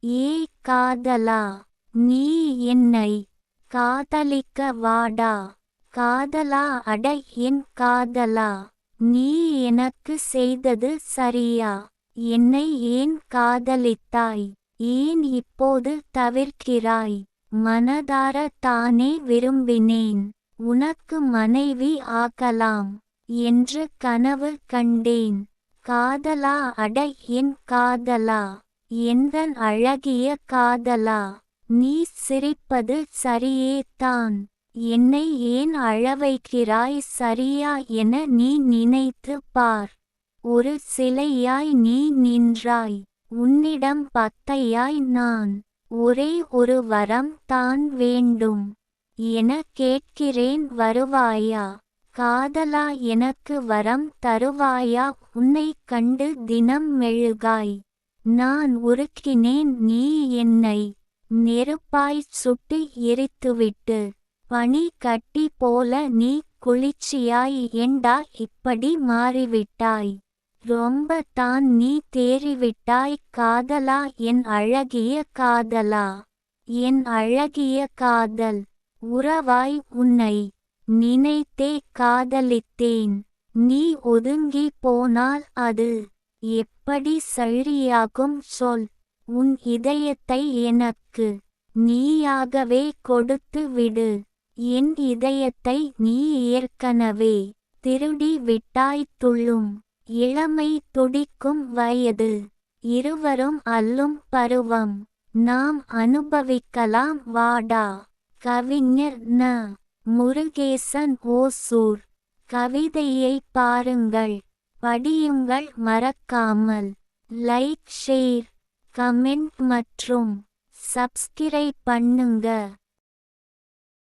ஏ காதலா, நீ என்னை காதலிக்க வாடா. காதலா, அட என் காதலா, நீ எனக்கு செய்தது சரியா? என்னை ஏன் காதலித்தாய்? ஏன் இப்போது தவிர்க்கிறாய்? மனதார தானே விரும்பினேன், உனக்கு மனைவி ஆகலாம் என்று கனவு கண்டேன். காதலா, அட என் காதலா, எந்தன் அழகிய காதலா, நீ சிரிப்பது சரியே தான். என்னை ஏன் அழவைக்கிறாய்? சரியா என நீ நினைத்து பார். ஒரு சிலையாய் நீ நின்றாய், உன்னிடம் பத்தையாய் நான். ஒரே ஒரு வரம் தான் வேண்டும் என கேட்கிறேன், வருவாயா? காதலா, எனக்கு வரம் தருவாயா? உன்னைக் கண்டு தினம் மெழுகாய் நான் உருக்கினேன், நீ என்னை நெருப்பாய்ச் சுட்டு எரித்துவிட்டு பனி கட்டி போல நீ குளிர்ச்சியாய் ஏண்டா இப்படி மாறிவிட்டாய்? ரொம்ப தான் நீ தேறிவிட்டாய். காதலா, என் அழகிய காதலா, என் அழகிய காதல் உறவாய் உன்னை நினைத்தே காதலித்தேன். நீ ஒதுங்கி போனால் அது எப்படி சரியாகும் சொல்? உன் இதயத்தை எனக்கு நீயாகவே கொடுத்து விடு. என் இதயத்தை நீ ஏற்கனவே திருடி விட்டாய். துள்ளும் இளமை, துடிக்கும் வயது, இருவரும் அல்லும் பருவம், நாம் அனுபவிக்கலாம் வாடா. கவிஞர் ந. முருகேசன், ஓசூர். கவிதையை பாருங்கள், படியுங்கள், மறக்காமல் லைக், ஷேர், கமெண்ட் மற்றும் சப்ஸ்கிரைப் பண்ணுங்க.